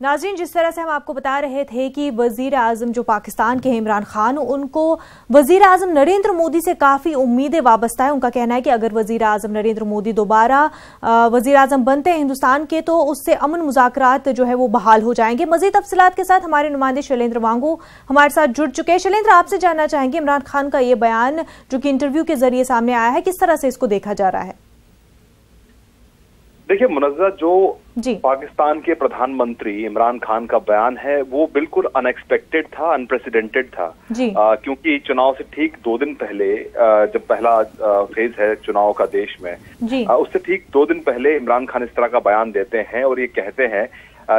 नाज़रीन, जिस तरह से हम आपको बता रहे थे कि वजीर आजम जो पाकिस्तान के हैं इमरान खान, उनको वजीर आजम नरेंद्र मोदी से काफ़ी उम्मीदें वाबस्ता है। उनका कहना है कि अगर वजीर आजम नरेंद्र मोदी दोबारा वजीर आजम बनते हैं हिंदुस्तान के तो उससे अमन मुज़ाकरात जो है वो बहाल हो जाएंगे। मजीद तफसीलात के साथ हमारे नुमाइंदे शैलेंद्र वांगू हमारे साथ जुड़ चुके हैं। शैलेंद्र, आपसे जानना चाहेंगे इमरान खान का ये बयान जो कि इंटरव्यू के जरिए सामने आया है, किस तरह से इसको देखा जा रहा है? देखिए मुनज़्ज़ा, जो पाकिस्तान के प्रधानमंत्री इमरान खान का बयान है वो बिल्कुल अनएक्सपेक्टेड था, अनप्रेसिडेंटेड था। क्योंकि चुनाव से ठीक 2 दिन पहले, जब पहला फेज है चुनाव का देश में, उससे ठीक 2 दिन पहले इमरान खान इस तरह का बयान देते हैं और ये कहते हैं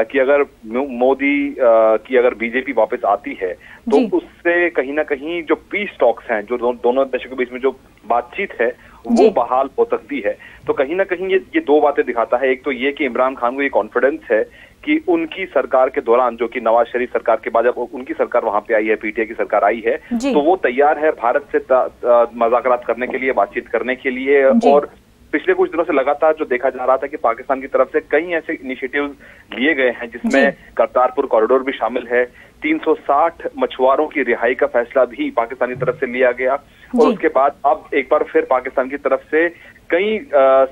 कि अगर मोदी की अगर बीजेपी वापस आती है तो उससे कहीं ना कहीं जो पीस टॉक्स हैं, जो दोनों देशों के बीच में जो बातचीत है वो बहाल हो सकती है। तो कहीं ना कहीं ये 2 बातें दिखाता है। एक तो ये कि इमरान खान को ये कॉन्फिडेंस है कि उनकी सरकार के दौरान, जो कि नवाज शरीफ सरकार के बाद जब उनकी सरकार वहां पे आई है, पीटीआई की सरकार आई है, तो वो तैयार है भारत से मुज़ाकरात करने के लिए, बातचीत करने के लिए। और पिछले कुछ दिनों से लगातार जो देखा जा रहा था कि पाकिस्तान की तरफ से कई ऐसे इनिशिएटिव्स लिए गए हैं जिसमें करतारपुर कॉरिडोर भी शामिल है। 360 मछुआरों की रिहाई का फैसला भी पाकिस्तान की तरफ से लिया गया और उसके बाद अब एक बार फिर पाकिस्तान की तरफ से कई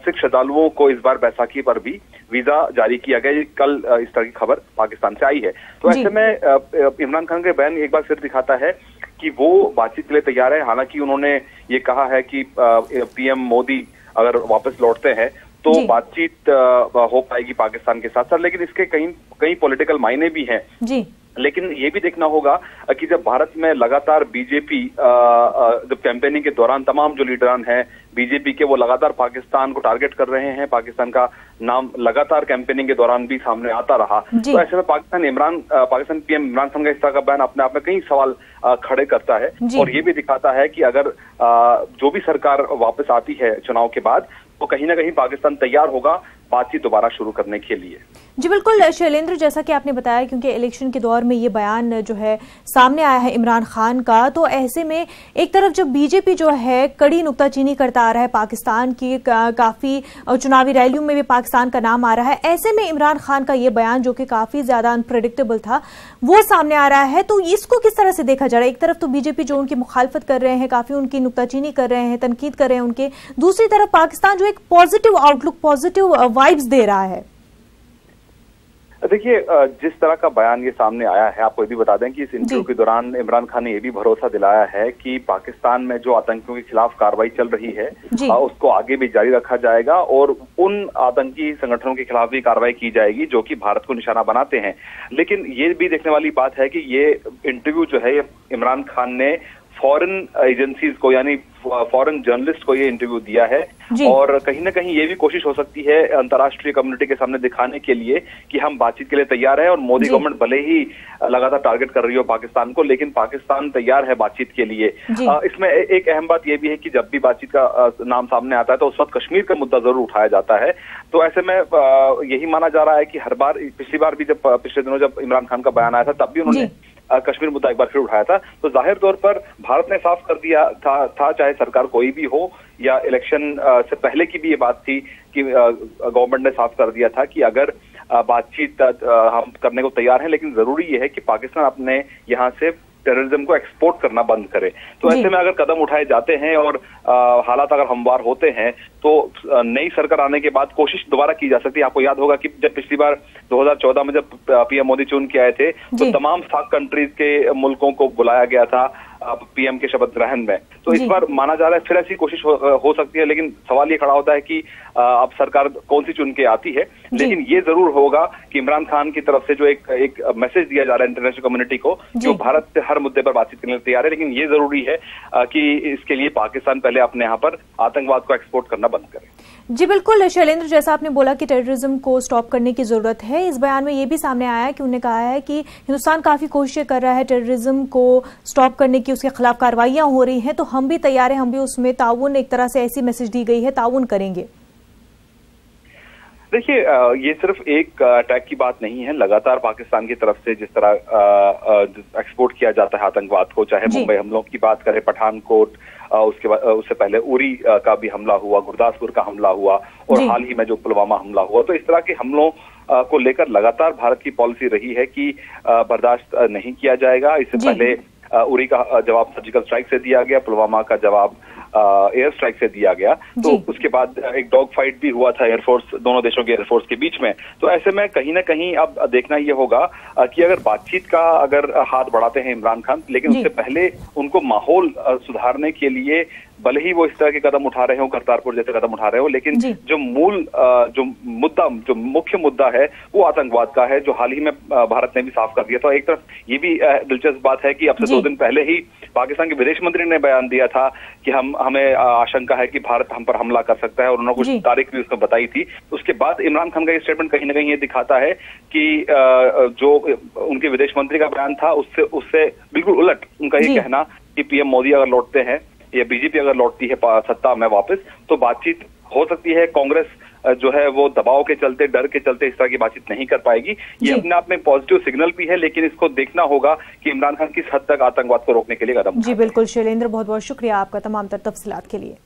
सिख श्रद्धालुओं को इस बार बैसाखी पर भी वीजा जारी किया गया। कल इस तरह की खबर पाकिस्तान से आई है। तो ऐसे में इमरान खान का बयान एक बार फिर दिखाता है कि वो बातचीत के लिए तैयार है। हालांकि उन्होंने ये कहा है कि पीएम मोदी अगर वापस लौटते हैं तो बातचीत हो पाएगी पाकिस्तान के साथ साथ, लेकिन इसके कई पॉलिटिकल मायने भी हैं। लेकिन ये भी देखना होगा कि जब भारत में लगातार बीजेपी जब कैंपेनिंग के दौरान तमाम जो लीडरान हैं बीजेपी के, वो लगातार पाकिस्तान को टारगेट कर रहे हैं, पाकिस्तान का नाम लगातार कैंपेनिंग के दौरान भी सामने आता रहा। तो ऐसे में पाकिस्तान पीएम इमरान खान का इस तरह का बयान अपने आप में कई सवाल खड़े करता है और ये भी दिखाता है कि अगर जो भी सरकार वापस आती है चुनाव के बाद तो कहीं ना कहीं पाकिस्तान तैयार होगा बातचीत दोबारा शुरू करने के लिए। जी बिल्कुल शैलेंद्र, जैसा कि आपने बताया क्योंकि इलेक्शन के दौर में ये बयान जो है सामने आया है इमरान खान का, तो ऐसे में एक तरफ जब बीजेपी जो है कड़ी नुक्ताचीनी करता आ रहा है पाकिस्तान की, काफी चुनावी रैलियों में भी पाकिस्तान का नाम आ रहा है, ऐसे में इमरान खान का ये बयान जो कि काफी ज्यादा अनप्रेडिक्टेबल था वो सामने आ रहा है। तो इसको किस तरह से देखा जा रहा है? एक तरफ तो बीजेपी जो उनकी मुखालफत कर रहे हैं, काफी उनकी नुक्ताचीनी कर रहे हैं, तनकीद कर रहे हैं उनके, दूसरी तरफ पाकिस्तान जो एक पॉजिटिव आउटलुक, पॉजिटिव वाइब्स दे रहा है। देखिए, जिस तरह का बयान ये सामने आया है, आपको ये भी बता दें कि इस इंटरव्यू के दौरान इमरान खान ने ये भी भरोसा दिलाया है कि पाकिस्तान में जो आतंकियों के खिलाफ कार्रवाई चल रही है उसको आगे भी जारी रखा जाएगा और उन आतंकी संगठनों के खिलाफ भी कार्रवाई की जाएगी जो कि भारत को निशाना बनाते हैं। लेकिन ये भी देखने वाली बात है कि ये इंटरव्यू जो है इमरान खान ने फॉरेन एजेंसीज को, यानी फॉरेन जर्नलिस्ट को ये इंटरव्यू दिया है और कहीं ना कहीं ये भी कोशिश हो सकती है अंतर्राष्ट्रीय कम्युनिटी के सामने दिखाने के लिए कि हम बातचीत के लिए तैयार है और मोदी गवर्नमेंट भले ही लगातार टारगेट कर रही हो पाकिस्तान को, लेकिन पाकिस्तान तैयार है बातचीत के लिए। इसमें एक अहम बात यह भी है कि जब भी बातचीत का नाम सामने आता है तो उस वक्त कश्मीर का मुद्दा जरूर उठाया जाता है। तो ऐसे में यही माना जा रहा है कि हर बार, पिछली बार भी जब पिछले दिनों जब इमरान खान का बयान आया था तब भी उन्होंने कश्मीर मुद्दा एक बार फिर उठाया था। तो जाहिर तौर पर भारत ने साफ कर दिया था चाहे सरकार कोई भी हो या इलेक्शन से पहले की भी ये बात थी कि गवर्नमेंट ने साफ कर दिया था कि अगर बातचीत हम करने को तैयार हैं, लेकिन जरूरी ये है कि पाकिस्तान अपने यहाँ से टेररिज्म को एक्सपोर्ट करना बंद करे। तो ऐसे में अगर कदम उठाए जाते हैं और हालात अगर हमवार होते हैं तो नई सरकार आने के बाद कोशिश दोबारा की जा सकती है। आपको याद होगा कि जब पिछली बार 2014 में जब पीएम मोदी चुन के आए थे तो तमाम सार्क कंट्रीज के मुल्कों को बुलाया गया था पीएम के शपथ ग्रहण में। तो इस बार माना जा रहा है फिर ऐसी कोशिश हो सकती है, लेकिन सवाल ये खड़ा होता है कि अब सरकार कौन सी चुन के आती है। लेकिन ये जरूर होगा कि इमरान खान की तरफ से जो एक मैसेज दिया जा रहा है इंटरनेशनल कम्युनिटी को, जो भारत से हर मुद्दे पर बातचीत करने तैयार है, लेकिन ये जरूरी है कि इसके लिए पाकिस्तान पहले अपने यहाँ पर आतंकवाद को एक्सपोर्ट करना बंद करे। जी बिल्कुल शैलेंद्र, जैसा आपने बोला कि टेररिज्म को स्टॉप करने की जरूरत है, इस बयान में ये भी सामने आया है कि उन्होंने कहा है कि हिंदुस्तान काफी कोशिशें कर रहा है टेररिज्म को स्टॉप करने की, उसके खिलाफ कार्रवाइयां हो रही हैं, तो हम भी तैयार हैं, हम भी उसमें ताउन, एक तरह से ऐसी मैसेज दी गई है, ताउन करेंगे। देखिए, ये सिर्फ एक अटैक की बात नहीं है। लगातार पाकिस्तान की तरफ से जिस तरह एक्सपोर्ट किया जाता है आतंकवाद को, चाहे मुंबई हमलों की बात करें, पठानकोट, उसके बाद उससे पहले उरी का भी हमला हुआ, गुरदासपुर का हमला हुआ और हाल ही में जो पुलवामा हमला हुआ, तो इस तरह के हमलों को लेकर लगातार भारत की पॉलिसी रही है कि बर्दाश्त नहीं किया जाएगा। इससे पहले उरी का जवाब सर्जिकल स्ट्राइक से दिया गया, पुलवामा का जवाब एयर स्ट्राइक से दिया गया, तो उसके बाद एक डॉग फाइट भी हुआ था एयरफोर्स, दोनों देशों के एयरफोर्स के बीच में। तो ऐसे में कहीं ना कहीं अब देखना ये होगा कि अगर बातचीत का अगर हाथ बढ़ाते हैं इमरान खान, लेकिन उससे पहले उनको माहौल सुधारने के लिए भले ही वो इस तरह के कदम उठा रहे हो, करतारपुर जैसे कदम उठा रहे हो, लेकिन जो मूल जो मुख्य मुद्दा है वो आतंकवाद का है, जो हाल ही में भारत ने भी साफ कर दिया। तो एक तरफ ये भी दिलचस्प बात है कि अब से 2 दिन पहले ही पाकिस्तान के विदेश मंत्री ने बयान दिया था कि हमें आशंका है कि भारत हम पर हमला कर सकता है, और उन्होंने कुछ तारीख भी उसमें बताई थी। उसके बाद इमरान खान का ये स्टेटमेंट कहीं ना कहीं ये दिखाता है कि जो उनके विदेश मंत्री का बयान था उससे बिल्कुल उलट उनका ये कहना कि पीएम मोदी अगर लौटते हैं या बीजेपी अगर लौटती है सत्ता में वापस, तो बातचीत हो सकती है। कांग्रेस जो है वो दबाव के चलते, डर के चलते इस तरह की बातचीत नहीं कर पाएगी। ये अपने आप में पॉजिटिव सिग्नल भी है, लेकिन इसको देखना होगा कि इमरान खान किस हद तक आतंकवाद को रोकने के लिए कदम। जी बिल्कुल शैलेंद्र, बहुत बहुत शुक्रिया आपका तमाम तर तफसीलात के लिए।